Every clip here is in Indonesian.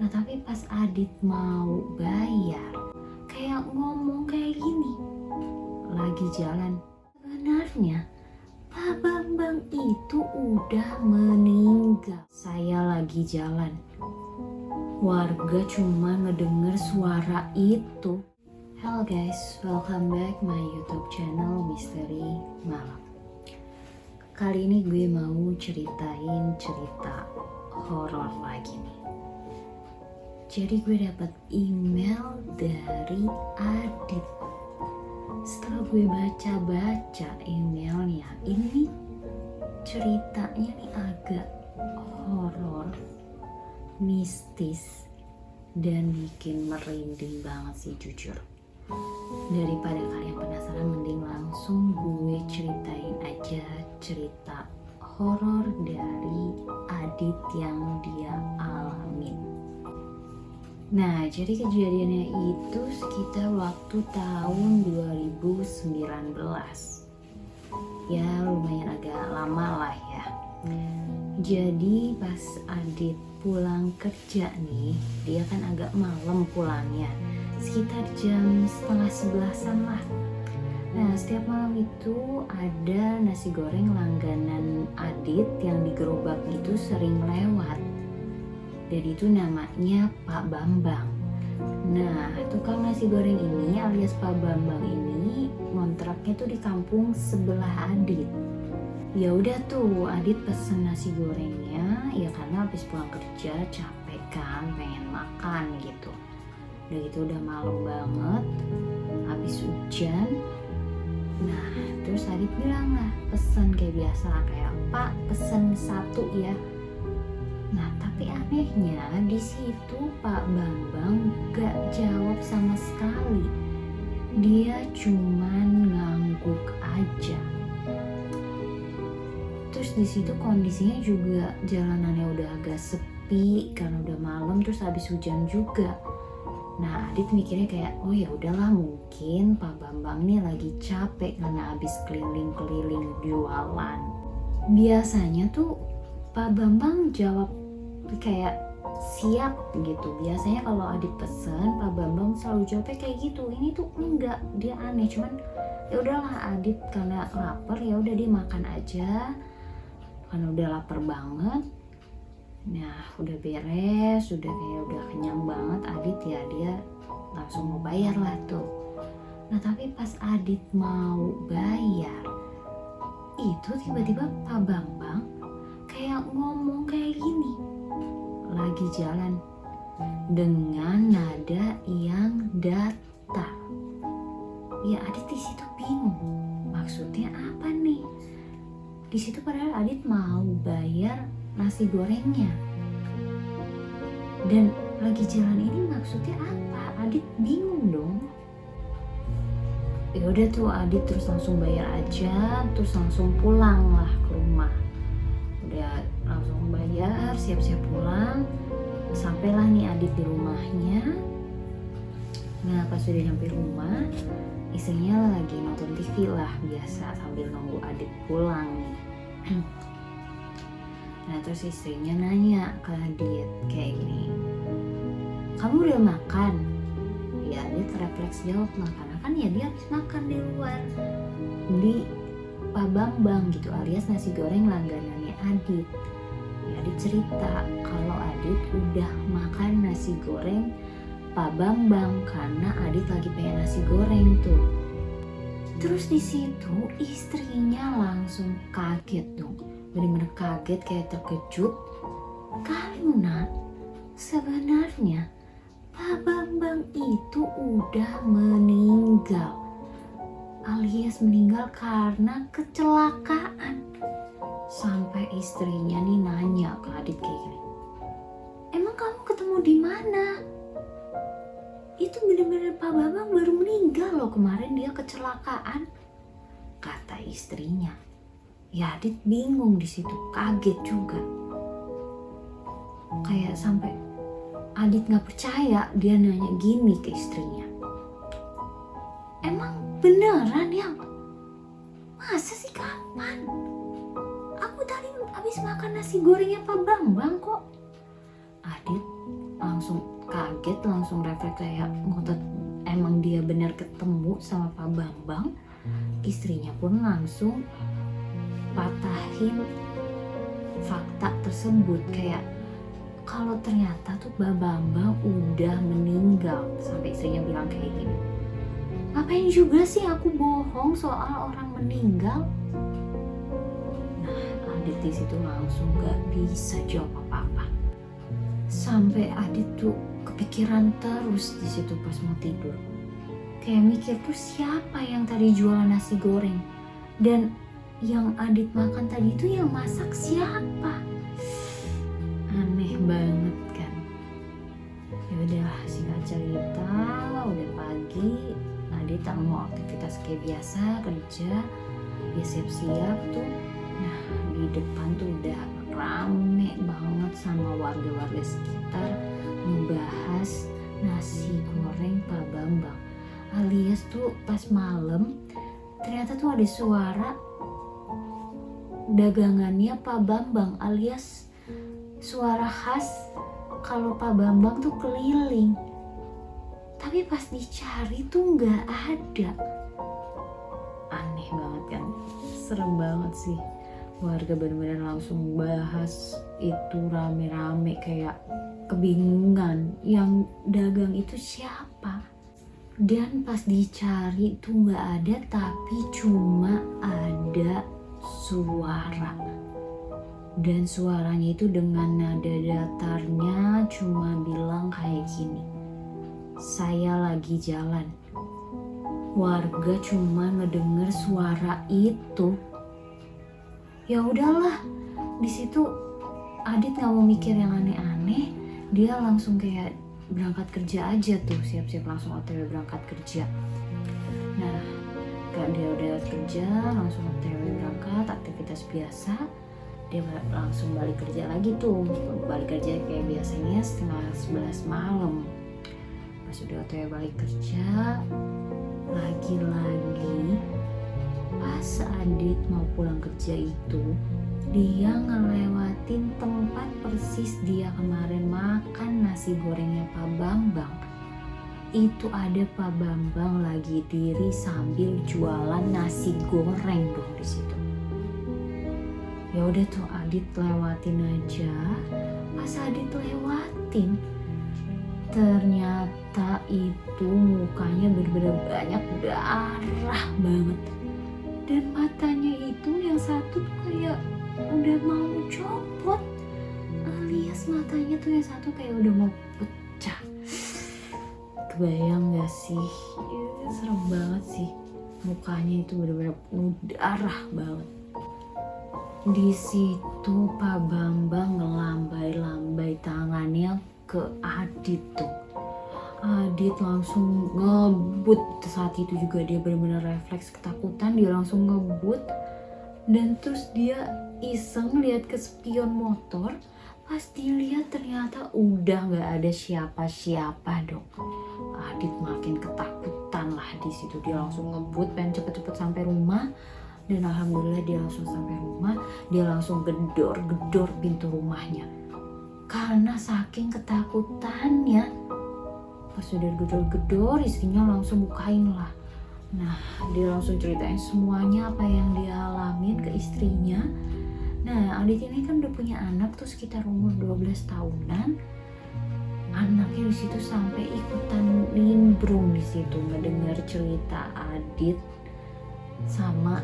Nah tapi pas Adit mau bayar, kayak ngomong kayak gini, lagi jalan. Sebenarnya Pak Bambang itu udah meninggal. Saya lagi jalan. Warga cuma ngedenger suara itu. Hello guys, welcome back my YouTube channel Misteri Malam. Kali ini gue mau ceritain cerita horor lagi nih. Jadi gue dapat email dari Adit. Setelah gue baca-baca emailnya, ini ceritanya nih agak horor, mistis, dan bikin merinding banget sih jujur. Daripada kalian penasaran, mending langsung gue ceritain aja cerita horor dari Adit yang dia alamin. Nah, jadi kejadiannya itu sekitar waktu tahun 2019. Ya, lumayan agak lama lah ya. Jadi pas Adit pulang kerja nih, dia kan agak malam pulangnya, sekitar jam 10:30 lah. Nah, setiap malam itu ada nasi goreng langganan Adit yang di gerobak itu sering lewat. Dan itu namanya Pak Bambang. Nah, tukang nasi goreng ini alias Pak Bambang ini ngontraknya tuh di kampung sebelah Adit. Ya udah tuh, Adit pesen nasi gorengnya ya karena habis pulang kerja capek kan, pengen makan gitu. Udah gitu udah malam banget, habis hujan. Nah, terus Adit bilang lah, pesen kayak biasa lah, kayak Pak pesen 1 ya. Nah, tapi anehnya di situ Pak Bambang gak jawab sama sekali. Dia cuman ngangguk aja. Terus di situ kondisinya juga jalanannya udah agak sepi karena udah malam, terus habis hujan juga. Nah, Adit mikirnya kayak, oh ya udahlah, mungkin Pak Bambang nih lagi capek karena habis keliling-keliling jualan. Biasanya tuh Pak Bambang jawab kayak siap gitu. Biasanya kalau Adit pesen, Pak Bambang selalu jawabnya kayak gitu. Ini tuh enggak, dia aneh. Cuman ya udahlah, Adit karena lapar ya udah dia makan aja. Karena udah lapar banget. Nah, udah beres, udah kenyang banget Adit, ya dia langsung mau bayar lah tuh. Nah, tapi pas Adit mau bayar, itu tiba-tiba Pak Bambang kayak ngomong kayak gini, lagi jalan, dengan nada yang datar. Ya Adit di situ bingung, maksudnya apa nih? Di situ padahal Adit mau bayar nasi gorengnya, dan lagi jalan ini maksudnya apa? Adit bingung dong. Ya udah tuh Adit terus langsung bayar aja, terus langsung pulang lah ke rumah. Udah langsung bayar, siap-siap pulang. Sampailah nih Adit di rumahnya. Nah, pas udah nyampe rumah, istrinya lagi nonton TV lah biasa sambil nunggu Adit pulang nih. Nah, terus istrinya nanya ke Adit kayak gini, kamu udah makan? Ya Adit refleks jawab lah, karena kan ya dia habis makan di luar di Pak Bambang gitu, alias nasi goreng langganannya Adit. Ya Adit cerita kalau Adit udah makan nasi goreng Pak Bambang karena Adit lagi pengen nasi goreng tuh. Terus di situ istrinya langsung kaget dong, bener-bener kaget kayak terkejut karena sebenarnya Pak Bambang itu udah meninggal, alias meninggal karena kecelakaan. Sampai istrinya nih nanya ke Adit kayak gini, emang kamu ketemu di mana? Itu bener-bener Pak Bambang baru meninggal loh, kemarin dia kecelakaan, kata istrinya. Ya Adit bingung di situ, kaget juga. Kayak sampai Adit nggak percaya, dia nanya gini ke istrinya, emang beneran ya? Masa sih, kapan? Aku tadi habis makan nasi gorengnya Pak Bambang kok. Adit langsung langsung kaget, langsung refleks kayak ngotot, emang dia benar ketemu sama Pak Bambang. Istrinya pun langsung patahin fakta tersebut, kayak kalau ternyata tuh Pak Bambang udah meninggal. Sampai istrinya bilang kayak gini, ngapain juga sih aku bohong soal orang meninggal. Nah, Adit di situ langsung gak bisa jawab apa-apa. Sampai Adit tuh kepikiran terus di situ pas mau tidur. Kayak mikir tuh siapa yang tadi jualan nasi goreng, dan yang Adit makan tadi itu yang masak siapa? Aneh banget kan. Ya udah, singkat cerita udah pagi, Adit mau aktivitas kayak biasa kerja, dia siap-siap tuh. Nah, di depan tuh udah rame banget sama warga-warga sekitar ngebahas nasi goreng Pak Bambang. Alias tuh pas malam ternyata tuh ada suara dagangannya Pak Bambang, alias suara khas kalau Pak Bambang tuh keliling. Tapi pas dicari tuh nggak ada. Aneh banget kan, serem banget sih. Warga benar-benar langsung bahas itu rame-rame, kayak kebingungan yang dagang itu siapa. Dan pas dicari tuh nggak ada, tapi cuma ada suara. Dan suaranya itu dengan nada datarnya cuma bilang kayak gini, saya lagi jalan. Warga cuma ngedenger suara itu. Ya udahlah, di situ Adit nggak mau mikir yang aneh-aneh, dia langsung kayak berangkat kerja aja tuh, siap-siap langsung OTW berangkat kerja. Nah, kan dia udah kerja, langsung OTW berangkat, aktivitas biasa. Dia langsung balik kerja lagi tuh, balik kerja kayak biasanya setengah 11 malam. Pas udah OTW balik kerja, lagi-lagi pas Adit mau pulang kerja itu, dia ngelewatin tempat persis dia kemarin makan nasi gorengnya Pak Bambang. Itu ada Pak Bambang lagi diri sambil jualan nasi goreng dong di situ. Ya udah tuh Adit lewatin aja. Pas Adit lewatin, ternyata itu mukanya bener-bener banyak darah banget. Dan matanya itu yang satu tuh kayak udah mau copot, alias matanya tuh yang satu kayak udah mau pecah. Kebayang gak sih? Serem banget sih. Mukanya itu bener-bener penuh darah banget. Di situ Pak Bambang ngelambai-lambai tangannya ke Adit tuh. Adit langsung ngebut. Saat itu juga dia benar-benar refleks ketakutan, dia langsung ngebut. Dan terus dia iseng lihat ke spion motor. Pas dilihat ternyata udah gak ada siapa-siapa dong. Adit makin ketakutan lah di situ. Dia langsung ngebut, pengen cepet-cepet sampai rumah. Dan alhamdulillah dia langsung sampai rumah. Dia langsung gedor-gedor pintu rumahnya karena saking ketakutannya. Pas udah gedor-gedor, istrinya langsung bukain lah. Nah, dia langsung ceritain semuanya apa yang dia alamin ke istrinya. Nah, Adit ini kan udah punya anak tuh sekitar umur 12 tahunan. Anaknya di situ sampai ikutan nimbrung di situ ngedengar cerita Adit sama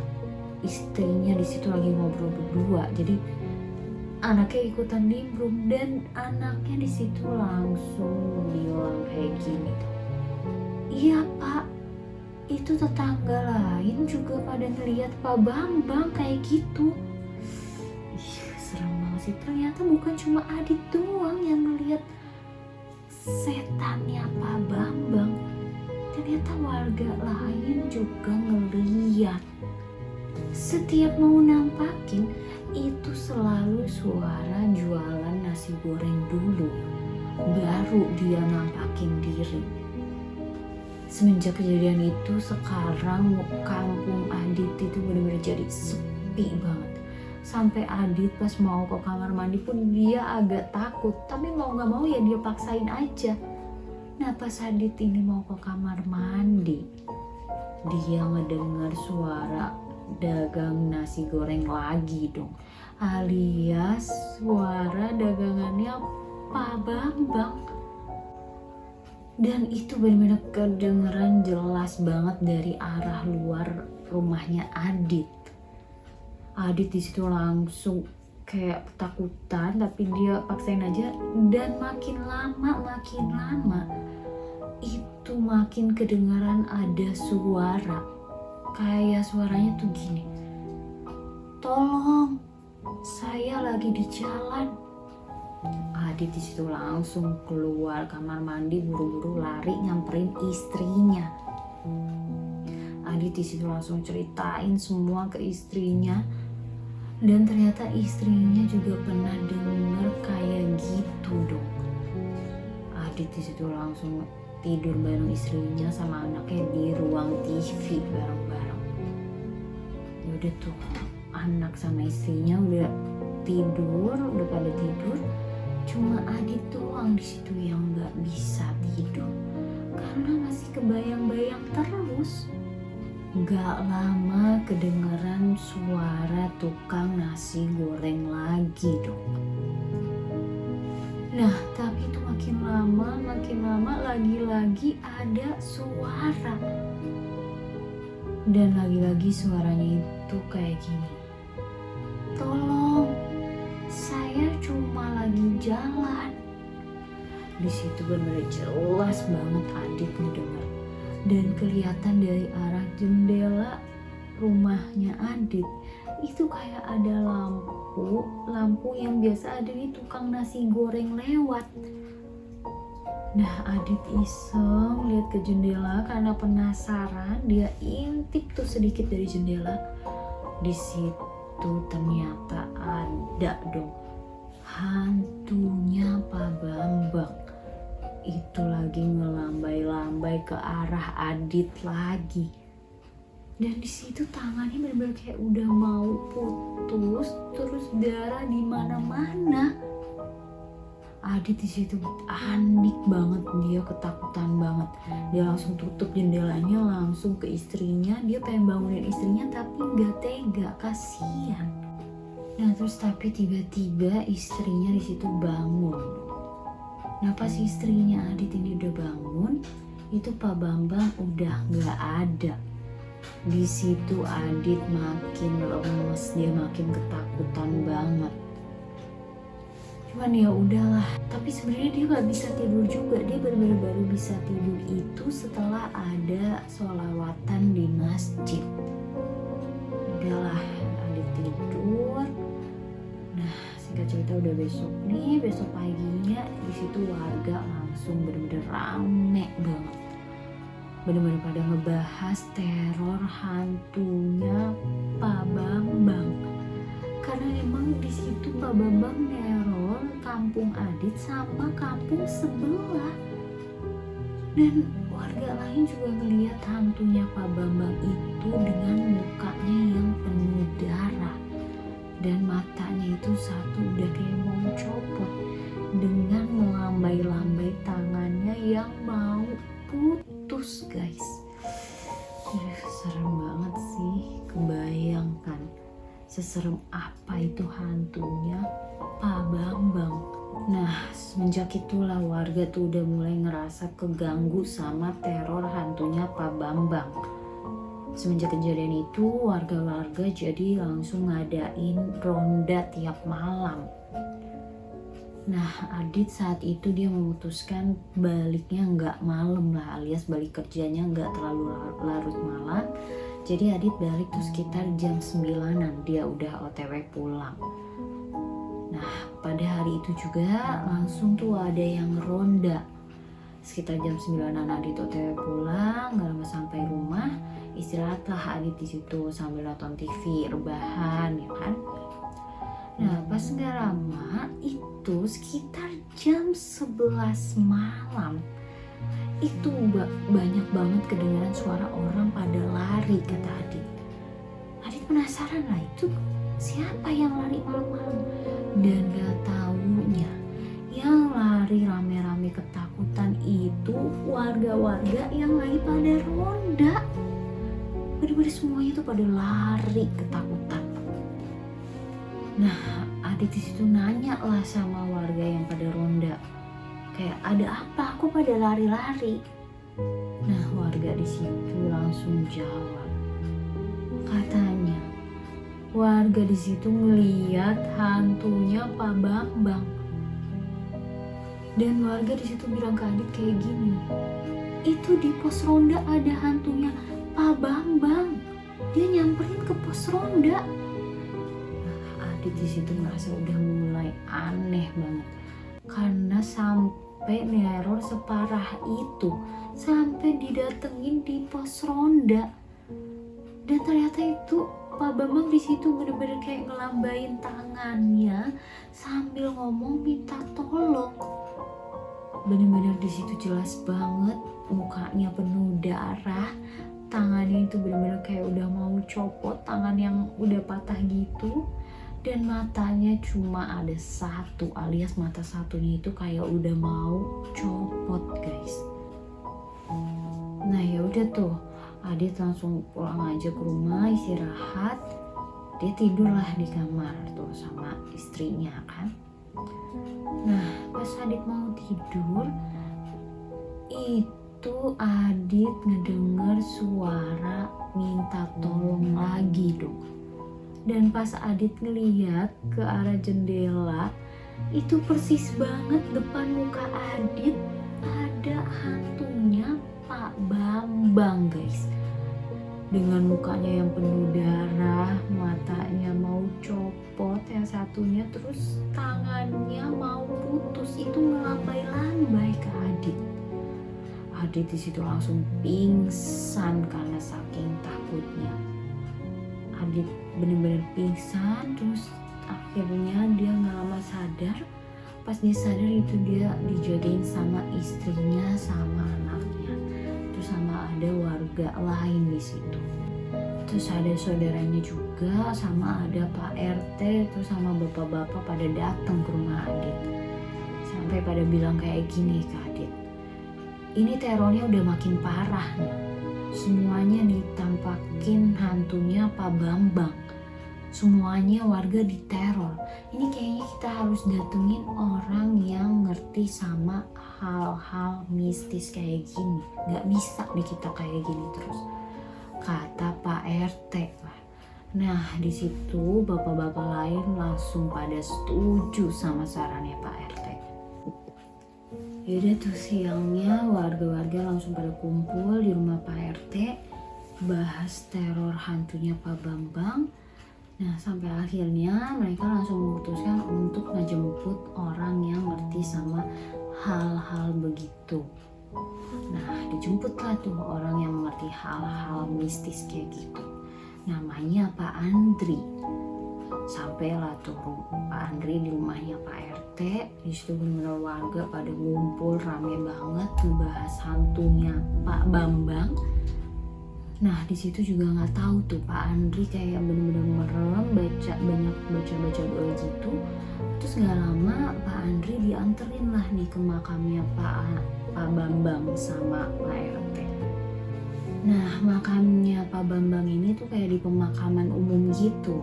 istrinya di situ lagi ngobrol berdua. Jadi anaknya ikutan nimbrung dan anaknya di situ langsung bilang kayak gini tuh, iya Pak, itu tetangga lain juga pada ngeliat Pak Bambang kayak gitu. Serem banget sih. Ternyata bukan cuma Adit doang yang ngeliat setannya Pak Bambang. Ternyata warga lain juga ngeliat. Setiap mau nampakin itu selalu suara jualan nasi goreng dulu, baru dia nampakin diri. Semenjak kejadian itu sekarang kampung Adit itu benar-benar jadi sepi banget. Sampai Adit pas mau ke kamar mandi pun dia agak takut, tapi mau gak mau ya dia paksain aja. Nah pas Adit ini mau ke kamar mandi, dia ngedengar suara dagang nasi goreng lagi dong, alias suara dagangannya Pak Bambang. Dan itu benar-benar kedengeran jelas banget dari arah luar rumahnya Adit. Adit di situ langsung kayak ketakutan, tapi dia paksain aja. Dan makin lama itu makin kedengaran ada suara. Kayak suaranya tuh gini, "Tolong, saya lagi di jalan." Adit di situ langsung keluar kamar mandi, buru-buru lari nyamperin istrinya. Adit di situ langsung ceritain semua ke istrinya, dan ternyata istrinya juga pernah denger kayak gitu dong. Adit di situ langsung tidur bareng istrinya sama anaknya di ruang TV bareng-bareng. Udah tuh anak sama istrinya udah pada tidur. Cuma Adit doang di situ yang nggak bisa tidur karena masih kebayang-bayang terus. Gak lama kedengeran suara tukang nasi goreng lagi dong. Nah tapi itu makin lama lagi-lagi ada suara. Dan lagi-lagi suaranya itu kayak gini, "Tolong, saya cuma lagi jalan." Di situ benar-benar jelas banget Adit ngedenger, dan kelihatan dari arah jendela rumahnya Adit itu kayak ada lampu yang biasa ada di tukang nasi goreng lewat. Nah Adit iseng lihat ke jendela karena penasaran, dia intip tuh sedikit dari jendela. Di situ ternyata ada dong hantunya Pak Bambang. Itu lagi ngelambai-lambai ke arah Adit lagi. Dan di situ tangannya benar-benar kayak udah mau putus, terus darah di mana-mana. Adit di situ panik banget, dia ketakutan banget. Dia langsung tutup jendelanya, langsung ke istrinya. Dia pengen bangunin istrinya tapi nggak tega, kasihan. Nah terus tapi tiba-tiba istrinya di situ bangun. Nah pas istrinya Adit ini udah bangun, itu Pak Bambang udah nggak ada. Di situ Adit makin lemes, dia makin ketakutan banget. Cuman ya udahlah, tapi sebenarnya dia nggak bisa tidur juga. Dia benar-benar baru bisa tidur itu setelah ada sholawatan di masjid. Udahlah, Adit tidur. Nah singkat cerita udah besok paginya di situ warga langsung benar-benar rame banget. Benar-benar pada ngebahas teror hantunya Pak Bambang. Karena emang di situ Pak Bambang neror kampung Adit sama kampung sebelah. Dan warga lain juga ngelihat hantunya Pak Bambang itu dengan mukanya yang penuh darah. Dan matanya itu satu udah kayak mau copot, dengan melambai-lambai tangannya yang mau putus guys. Serem banget sih, kebayangkan seserem apa itu hantunya Pak Bambang. Nah semenjak itulah warga tuh udah mulai ngerasa keganggu sama teror hantunya Pak Bambang. Semenjak kejadian itu warga-warga jadi langsung ngadain ronda tiap malam. Nah Adit saat itu dia memutuskan baliknya nggak malam lah, alias balik kerjanya nggak terlalu larut malam. Jadi Adit balik tuh sekitar jam 9-an, dia udah OTW pulang. Nah pada hari itu juga langsung tuh ada yang ronda. Sekitar jam 9-an Adit OTW pulang, nggak lama sampai rumah, istirahatlah Adit di situ sambil nonton TV, rebahan ya kan. Nah pas nggak lama itu sekitar jam 11 malam itu banyak banget kedengaran suara orang pada lari, kata Adit. Adit penasaran lah, itu siapa yang lari malam-malam? Dan gak taunya yang lari rame-rame ketakutan itu warga-warga yang lagi pada ronda. Bener-bener semuanya tuh pada lari ketakutan. Nah, Adit di situ nanya lah sama warga yang pada ronda, kayak ada apa? Kok pada lari-lari? Nah, warga di situ langsung jawab, katanya warga di situ ngeliat hantunya Pak Bambang. Dan warga di situ bilang ke Adit kayak gini, itu di pos ronda ada hantunya Pak Bambang. Dia nyamperin ke pos ronda. Adit di situ merasa udah mulai aneh banget, karena sampai neror separah itu, sampai didatengin di pos ronda. Dan ternyata itu Pak Bambang di situ bener-bener kayak ngelambain tangannya sambil ngomong minta tolong. Bener-bener di situ jelas banget mukanya penuh darah, tangannya itu bener-bener kayak udah mau copot, tangan yang udah patah gitu, dan matanya cuma ada satu, alias mata satunya itu kayak udah mau copot guys. Nah ya udah tuh, Adit langsung pulang aja ke rumah istirahat. Dia tidurlah di kamar tuh sama istrinya kan. Nah pas Adit mau tidur, itu Adit ngedenger suara minta tolong lagi dong. Dan pas Adit ngeliat ke arah jendela, itu persis banget depan muka Adit ada hantunya Pak Bambang guys. Dengan mukanya yang penuh darah, matanya mau copot yang satunya, terus tangannya mau putus, itu melambai-lambai ke Adit. Adit di situ langsung pingsan karena saking takutnya. Adit bener-bener pingsan, terus akhirnya dia gak lama sadar. Pas dia sadar itu dia dijagain sama istrinya sama anaknya, terus sama ada warga lain di situ. Terus ada saudaranya juga, sama ada Pak RT, terus sama bapak-bapak pada datang ke rumah Adit. Sampai pada bilang kayak gini ke Adit, ini terornya udah makin parah nih. Semuanya ditampakin hantunya Pak Bambang. Semuanya warga diteror. Ini kayaknya kita harus datengin orang yang ngerti sama hal-hal mistis kayak gini. Gak bisa nih kita kayak gini terus, kata Pak RT lah. Nah di situ bapak-bapak lain langsung pada setuju sama sarannya Pak RT. Yaudah tuh siangnya warga-warga langsung pada kumpul di rumah Pak RT, bahas teror hantunya Pak Bambang. Nah sampai akhirnya mereka langsung memutuskan untuk ngejemput orang yang ngerti sama hal-hal begitu. Nah dijemputlah tuh orang yang mengerti hal-hal mistis kayak gitu, namanya Pak Andri. Sampailah tuh Pak Andri di rumahnya Pak RT. Di situ benar-benar warga pada ngumpul rame banget ngebahas hantunya Pak Bambang. Nah di situ juga nggak tahu tuh Pak Andri kayak bener-bener merem, baca doa gitu. Terus nggak lama Pak Andri dianterin lah nih ke makamnya Pak Bambang sama Pak RT. Nah makamnya Pak Bambang ini tuh kayak di pemakaman umum gitu.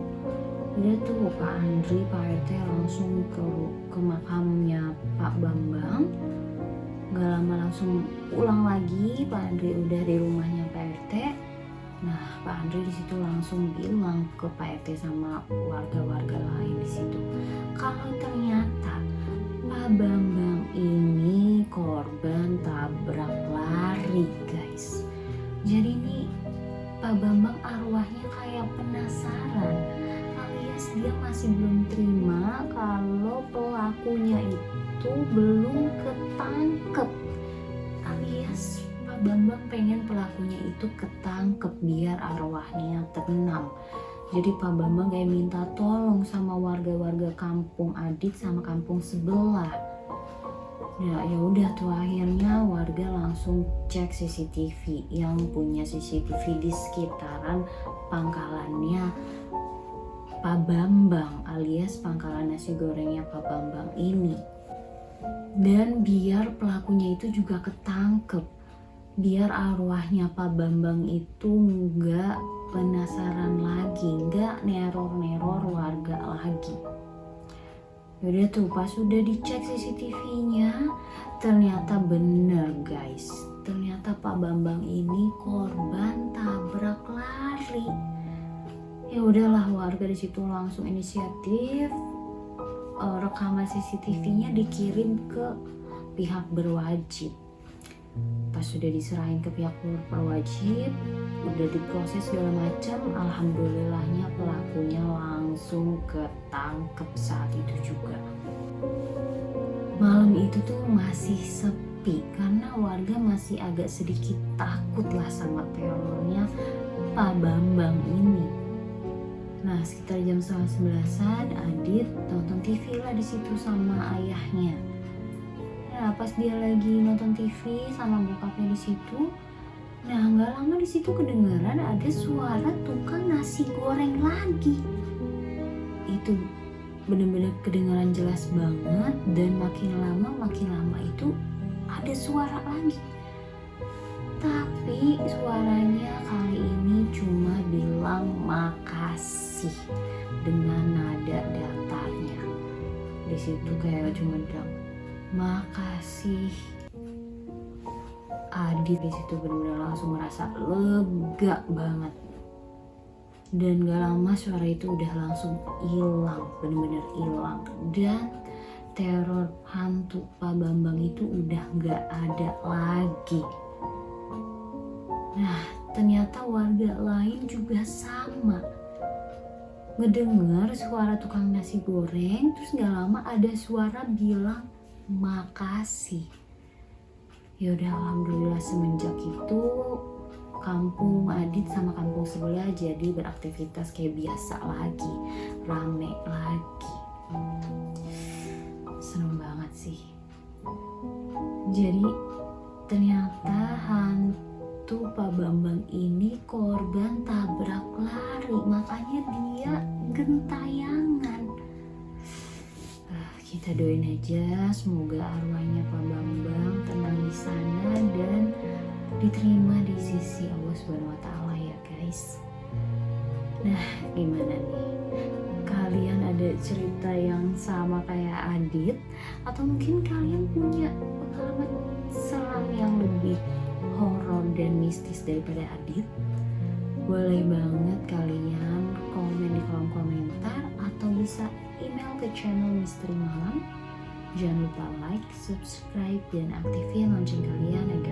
Udah tuh Pak Andri, Pak RT langsung ke makamnya Pak Bambang. Gak lama langsung pulang lagi, Pak Andri udah di rumahnya Pak RT. Nah Pak Andri di situ langsung bilang ke Pak RT sama warga-warga lain di situ, kalau ternyata Pak Bambang ini korban tabrak lari guys. Jadi nih Pak Bambang arwahnya kayak penasaran, alias dia masih belum terima kalau pelakunya itu belum ketangkep, alias Pak Bambang pengen pelakunya itu ketangkep biar arwahnya tenang. Jadi Pak Bambang kayak minta tolong sama warga-warga kampung Adit sama kampung sebelah. Ya udah tuh akhirnya warga langsung cek CCTV yang punya CCTV di sekitaran pangkalannya Pak Bambang alias pangkalan nasi gorengnya Pak Bambang ini. Dan biar pelakunya itu juga ketangkep, biar arwahnya Pak Bambang itu nggak penasaran lagi, nggak neror-neror warga lagi. Yaudah tuh, pas udah dicek CCTV-nya, ternyata bener guys. Ternyata Pak Bambang ini korban tabrak lari. Ya udahlah, warga di situ langsung inisiatif, rekaman CCTV-nya dikirim ke pihak berwajib. Pas sudah diserahin ke pihak berwajib, udah diproses segala macam, alhamdulillahnya pelakunya langsung ketangkep saat itu juga. Malam itu tuh masih sepi karena warga masih agak sedikit takut lah sama terornya Pak Bambang ini. Nah, sekitar jam 11-an Adit nonton TV lah di situ sama ayahnya. Nah, pas dia lagi nonton TV sama bokapnya di situ, nah nggak lama di situ kedengaran ada suara tukang nasi goreng lagi. Itu bener-bener kedengaran jelas banget, dan makin lama itu ada suara lagi. Tapi suaranya kali ini cuma bilang makasih dengan nada datarnya. Di situ kayak cuma bilang makasih. Adit di situ benar-benar langsung merasa lega banget. Dan gak lama suara itu udah langsung hilang, benar-benar hilang. Dan teror hantu Pak Bambang itu udah gak ada lagi. Nah, ternyata warga lain juga sama. Ngedengar suara tukang nasi goreng, terus gak lama ada suara bilang makasih. Ya udah, alhamdulillah semenjak itu kampung Adit sama kampung sebelah jadi beraktivitas kayak biasa lagi, rame lagi. Seneng banget sih. Jadi ternyata hantu Pak Bambang ini korban tabrak lari, makanya dia gentayangan. Kita doain aja semoga arwahnya Pak Bambang tenang di sana dan diterima di sisi Allah Subhanahu wa Ta'ala ya guys. Nah, gimana nih? Kalian ada cerita yang sama kayak Adit, atau mungkin kalian punya pengalaman seram yang lebih horor dan mistis daripada Adit? Boleh banget kalian komen di kolom komentar atau bisa email ke channel Misteri Malam. Jangan lupa like, subscribe, dan aktifin lonceng kalian agar